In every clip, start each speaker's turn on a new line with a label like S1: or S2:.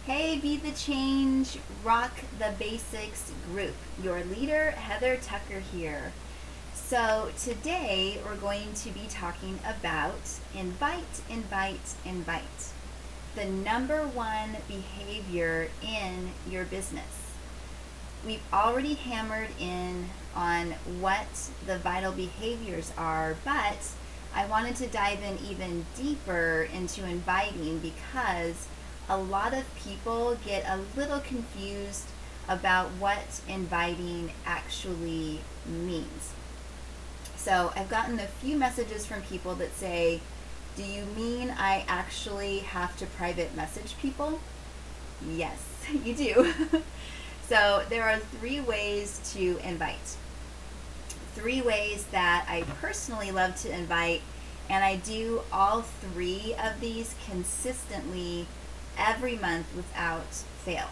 S1: Hey, Be the Change, Rock the Basics group. Your leader, Heather Tucker here. So, today we're going to be talking about invite, invite, invite. The number one behavior in your business. We've already hammered in on what the vital behaviors are, but I wanted to dive in even deeper into inviting because a lot of people get a little confused about what inviting actually means. So I've gotten a few messages from people that say, do you mean I actually have to private message people? Yes, you do. So there are three ways to invite. Three ways that I personally love to invite, and I do all three of these consistently every month without fail.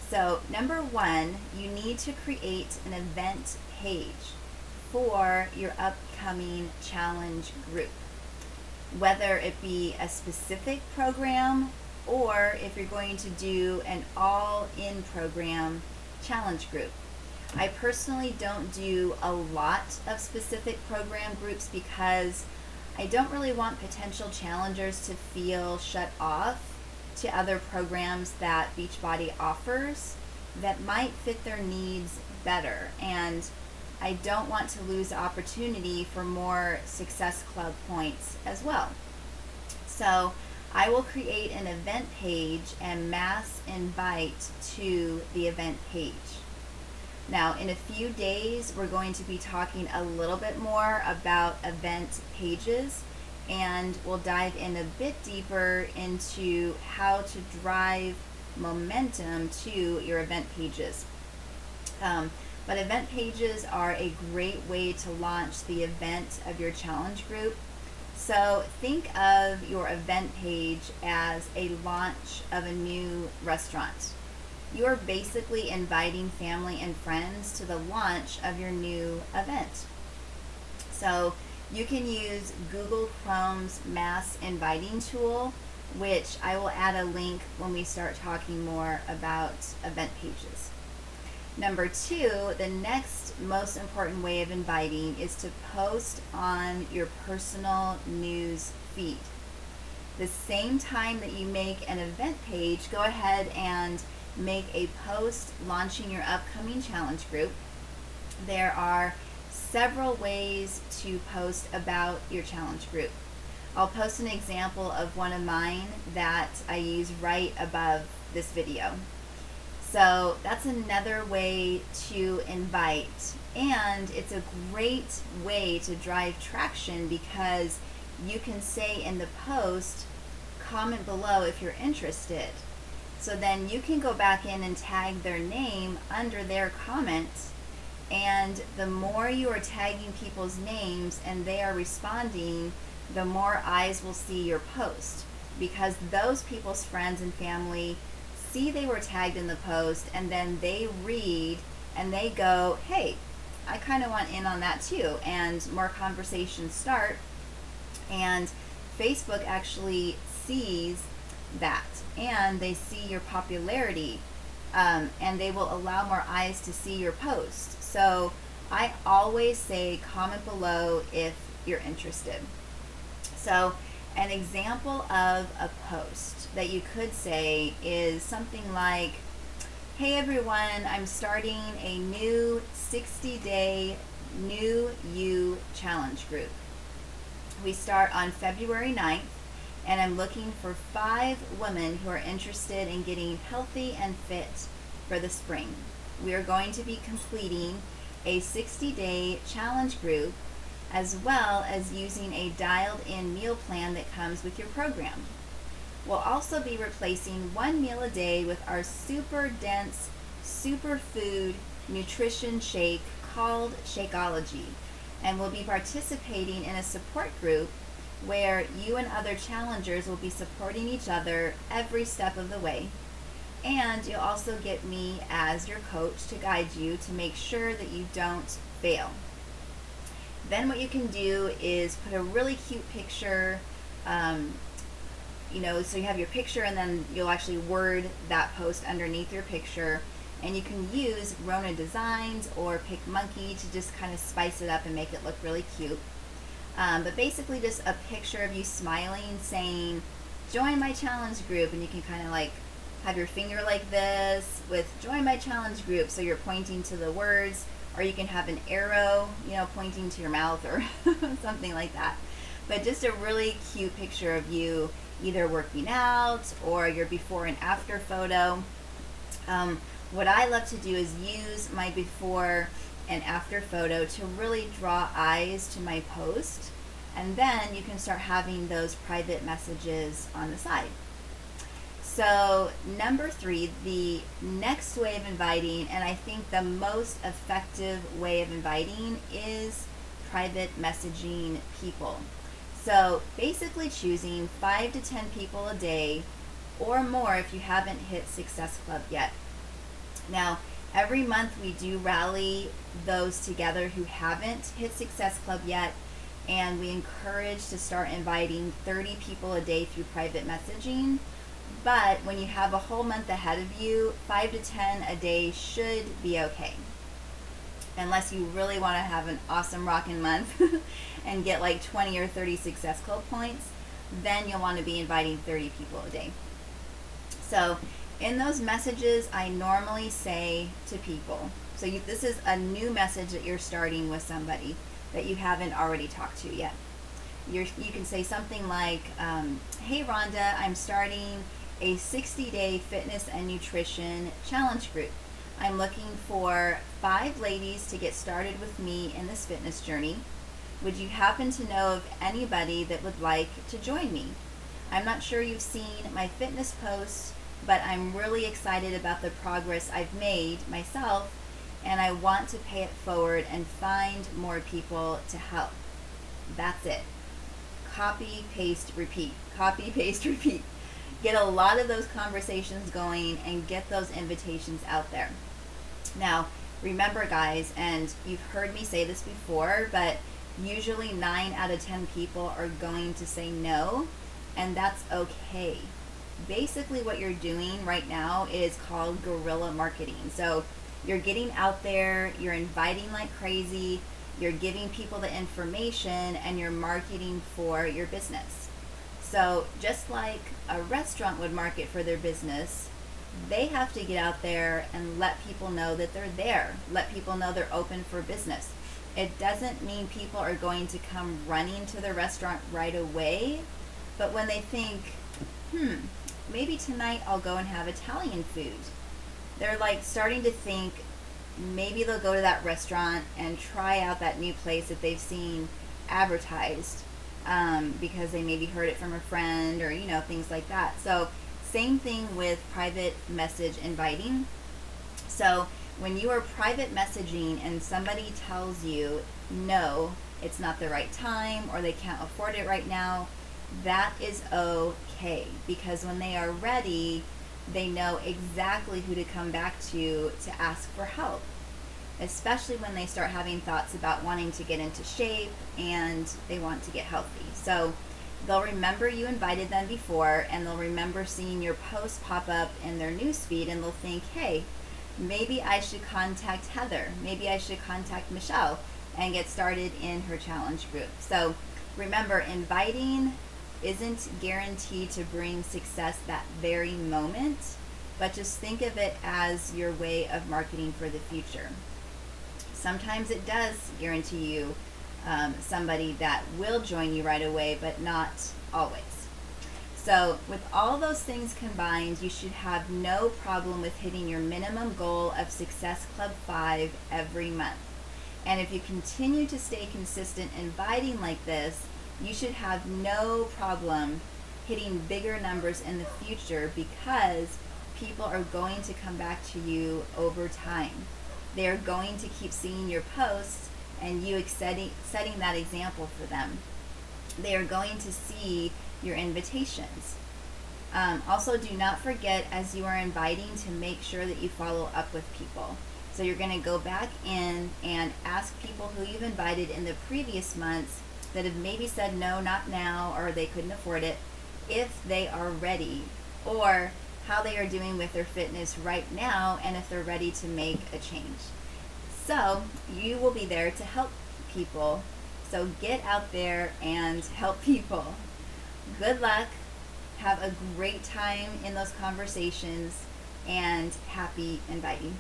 S1: So, number one, you need to create an event page for your upcoming challenge group. Whether it be a specific program or if you're going to do an all-in program challenge group. I personally don't do a lot of specific program groups because I don't really want potential challengers to feel shut off to other programs that Beachbody offers that might fit their needs better. And I don't want to lose the opportunity for more Success Club points as well. So I will create an event page and mass invite to the event page. Now, in a few days, we're going to be talking a little bit more about event pages, and we'll dive in a bit deeper into how to drive momentum to your event pages. But event pages are a great way to launch the event of your challenge group. So think of your event page as a launch of a new restaurant. You're basically inviting family and friends to the launch of your new event. So you can use Google Chrome's mass inviting tool, which I will add a link when we start talking more about event pages. Number two, the next most important way of inviting is to post on your personal news feed. The same time that you make an event page, go ahead and make a post launching your upcoming challenge group. There are several ways to post about your challenge group. I'll post an example of one of mine that I use right above this video. So that's another way to invite, and it's a great way to drive traction because you can say in the post, comment below if you're interested. So then you can go back in and tag their name under their comments, and the more you are tagging people's names and they are responding, the more eyes will see your post, because those people's friends and family see they were tagged in the post, and then they read and they go, hey, I kind of want in on that too, and more conversations start, and Facebook actually sees that, and they see your popularity, and they will allow more eyes to see your post. So I always say comment below if you're interested. So an example of a post that you could say is something like, hey everyone, I'm starting a new 60-day New You challenge group. We start on February 9th, and I'm looking for 5 women who are interested in getting healthy and fit for the spring. We are going to be completing a 60-day challenge group, as well as using a dialed-in meal plan that comes with your program. We'll also be replacing 1 meal a day with our super dense superfood nutrition shake called Shakeology, and we'll be participating in a support group where you and other challengers will be supporting each other every step of the way. And you'll also get me as your coach to guide you to make sure that you don't fail. Then what you can do is put a really cute picture so you have your picture, and then you'll actually word that post underneath your picture. And you can use Rona Designs or PicMonkey to just kind of spice it up and make it look really cute. But basically just a picture of you smiling saying, join my challenge group. And you can kind of like have your finger like this with join my challenge group. So you're pointing to the words, or you can have an arrow, pointing to your mouth or something like that. But just a really cute picture of you either working out or your before and after photo. What I love to do is use my before and after photo to really draw eyes to my post, and then you can start having those private messages on the side. So number 3, the next way of inviting, and I think the most effective way of inviting, is private messaging people. So basically choosing 5 to 10 people a day or more if you haven't hit Success Club yet. Now, every month we do rally those together who haven't hit Success Club yet, and we encourage to start inviting 30 people a day through private messaging. But when you have a whole month ahead of you, 5 to 10 a day should be okay. Unless you really want to have an awesome rockin' month and get like 20 or 30 Success Club points, then you'll want to be inviting 30 people a day. So in those messages, I normally say to people, so this is a new message that you're starting with somebody that you haven't already talked to yet. You can say something like, hey Rhonda, I'm starting a 60-day fitness and nutrition challenge group. I'm looking for 5 ladies to get started with me in this fitness journey. Would you happen to know of anybody that would like to join me? I'm not sure you've seen my fitness posts, but I'm really excited about the progress I've made myself, and I want to pay it forward and find more people to help. That's it. Copy, paste, repeat. Copy, paste, repeat. Get a lot of those conversations going and get those invitations out there. Now, remember guys, and you've heard me say this before, but usually 9 out of 10 people are going to say no, and that's okay. Basically what you're doing right now is called guerrilla marketing. So you're getting out there, you're inviting like crazy, you're giving people the information, and you're marketing for your business. So just like a restaurant would market for their business, they have to get out there and let people know that they're there. Let people know they're open for business. It doesn't mean people are going to come running to the restaurant right away, but when they think, maybe tonight I'll go and have Italian food, they're like starting to think maybe they'll go to that restaurant and try out that new place that they've seen advertised, because they maybe heard it from a friend or things like that. So same thing with private message inviting. So when you are private messaging and somebody tells you no, it's not the right time, or they can't afford it right now, that is okay, because when they are ready, they know exactly who to come back to ask for help, especially when they start having thoughts about wanting to get into shape and they want to get healthy. So they'll remember you invited them before, and they'll remember seeing your post pop up in their newsfeed, and they'll think, hey, maybe I should contact Heather, maybe I should contact Michelle and get started in her challenge group. So remember, inviting isn't guaranteed to bring success that very moment, but just think of it as your way of marketing for the future. Sometimes it does guarantee you somebody that will join you right away, but not always. So with all those things combined, you should have no problem with hitting your minimum goal of Success Club 5 every month. And if you continue to stay consistent inviting like this, you should have no problem hitting bigger numbers in the future, because people are going to come back to you over time. They are going to keep seeing your posts and you setting that example for them. They are going to see your invitations. Also, do not forget, as you are inviting, to make sure that you follow up with people. So you're going to go back in and ask people who you've invited in the previous months that have maybe said no, not now, or they couldn't afford it. if they are ready, or how they are doing with their fitness right now, and if they're ready to make a change. So you will be there to help people. So get out there and help people. Good luck. Have a great time in those conversations, and happy inviting.